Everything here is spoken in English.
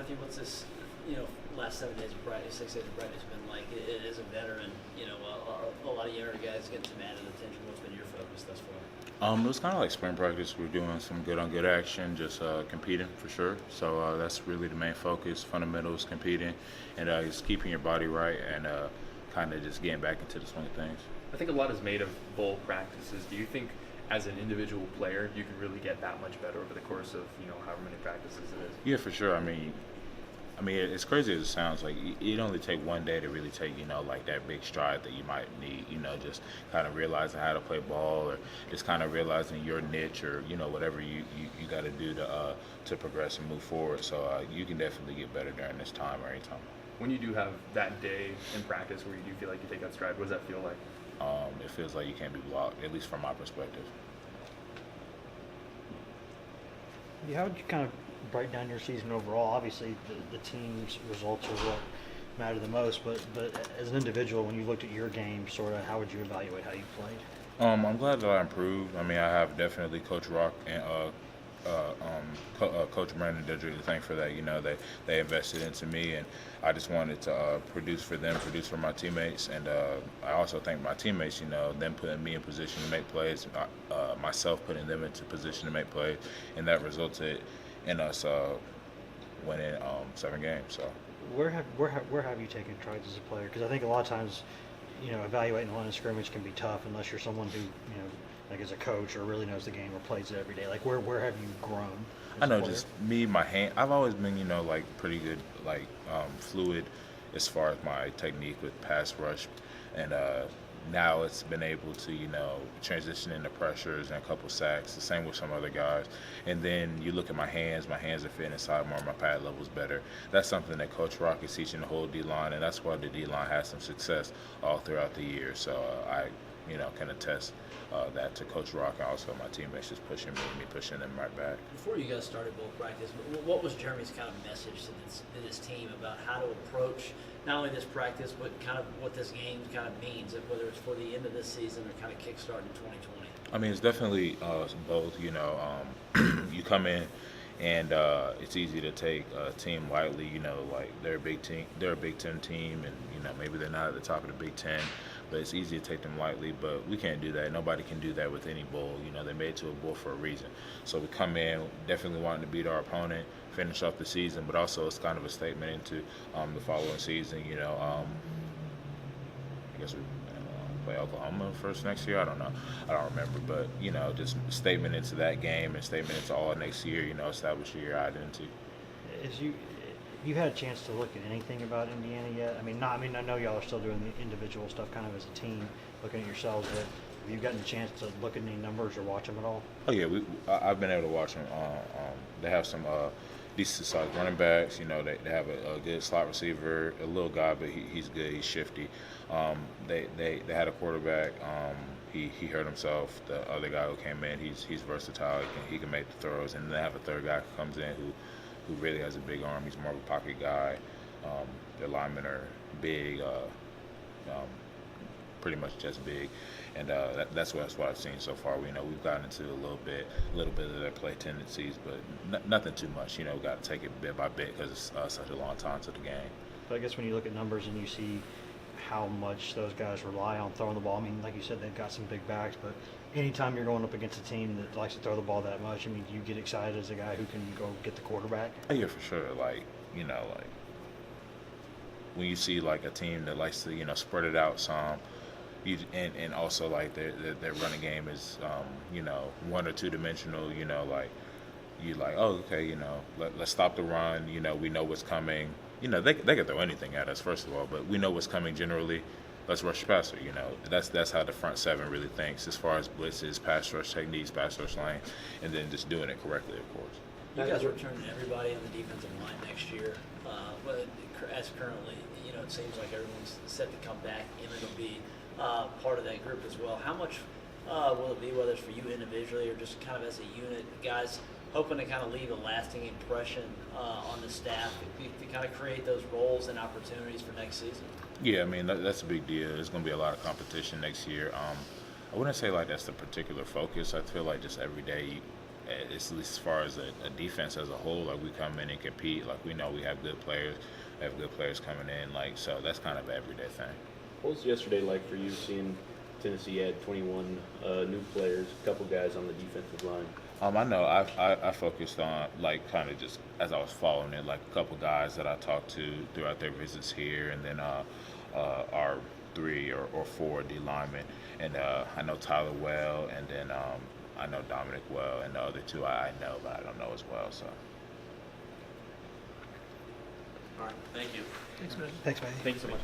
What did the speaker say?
Matthew, what's this, last 7 days of practice, 6 days of practice been like? As a veteran, a lot of younger guys getting some added attention. What's been your focus thus far? It was kind of like spring practice. We're doing some good on good action, just competing for sure. So that's really the main focus. Fundamentals, competing, and just keeping your body right and kind of just getting back into the swing of things. I think a lot is made of bowl practices. Do you think, as an individual player, you can really get that much better over the course of however many practices it is? Yeah, for sure. I mean, as crazy as it sounds, like it only take one day to really take, like that big stride that you might need, just kind of realizing how to play ball or just kind of realizing your niche or, whatever you got to do to progress and move forward. So you can definitely get better during this time or any time. When you do have that day in practice where you do feel like you take that stride, what does that feel like? It feels like you can't be blocked, at least from my perspective. Yeah, how would you kind of break down your season overall? Obviously, the team's results are what matter the most, but as an individual, when you looked at your game, sort of, how would you evaluate how you played? I'm glad that I improved. I have definitely Coach Rock and Coach Brandon Didgery to thank for that. They invested into me, and I just wanted to produce for them, produce for my teammates, and I also thank my teammates. Them putting me in position to make plays, myself putting them into position to make plays, and that resulted in us winning 7 games. So where have you taken strides as a player? Because I think a lot of times, evaluating the line of scrimmage can be tough unless you're someone who like as a coach or really knows the game or plays it every day. Like where have you grown? I know, just me, my hand. I've always been, like pretty good, like fluid as far as my technique with pass rush, and now it's been able to, transition into pressures and a couple sacks. The same with some other guys. And then you look at my hands are fitting inside more. My pad level's better. That's something that Coach Rock is teaching the whole D-line, and that's why the D-line has some success all throughout the year. So I can attest that to Coach Rock and also my teammates just pushing me and me pushing them right back. Before you guys started bowl practice, what was Jeremy's kind of message to this team about how to approach not only this practice, but kind of what this game kind of means, whether it's for the end of this season or kind of kickstart in 2020? It's definitely both. You come in and it's easy to take a team lightly. Like they're a Big Ten team, and maybe they're not at the top of the Big Ten, but it's easy to take them lightly. But we can't do that. Nobody can do that with any bowl. They made it to a bowl for a reason. So we come in definitely wanting to beat our opponent, finish off the season, but also it's kind of a statement into the following season. I guess we play Oklahoma first next year. I don't know. I don't remember. But, just a statement into that game and statement into all next year, establish your identity. You had a chance to look at anything about Indiana yet? I know y'all are still doing the individual stuff kind of as a team, looking at yourselves, but have you gotten a chance to look at any numbers or watch them at all? Oh, yeah. I've been able to watch them. They have some decent sized running backs. They have a good slot receiver, a little guy, but he's good. He's shifty. They had a quarterback. He hurt himself. The other guy who came in, he's versatile. He can make the throws. And they have a third guy who comes in who really has a big arm. He's more of a pocket guy. Their linemen are big, pretty much just big. And that's what I've seen so far. We've gotten into a little bit of their play tendencies, but nothing too much. We've got to take it bit by bit because it's such a long time to the game. But I guess when you look at numbers and you see how much those guys rely on throwing the ball, like you said, they've got some big backs, but anytime you're going up against a team that likes to throw the ball that much, do you get excited as a guy who can go get the quarterback? Yeah, for sure. When you see like a team that likes to, spread it out some, and also like their running game is, 1 or 2 dimensional, you're like, oh, okay, let's stop the run. We know what's coming. They can throw anything at us, first of all, but we know what's coming generally. Let's rush passer. That's how the front 7 really thinks as far as blitzes, pass rush techniques, pass rush lane, and then just doing it correctly, of course. You guys are returning everybody on the defensive line next year, but as currently, it seems like everyone's set to come back, and it'll be part of that group as well. How much will it be, whether it's for you individually or just kind of as a unit, guys hoping to kind of leave a lasting impression on the staff to kind of create those roles and opportunities for next season? Yeah, that's a big deal. There's going to be a lot of competition next year. I wouldn't say like that's the particular focus. I feel like just every day at least as far as a defense as a whole, like we come in and compete. Like we know we have good players, coming in. Like so, that's kind of an everyday thing. What was yesterday like for you seeing Tennessee add 21 new players, a couple guys on the defensive line? I know I focused on like kind of just as I was following it, like a couple guys that I talked to throughout their visits here, and then our 3 or 4 D linemen, and I know Tyler well, and then I know Dominic well, and the other 2 I know, but I don't know as well. So. All right, thank you. Thanks, man. Thank you so much.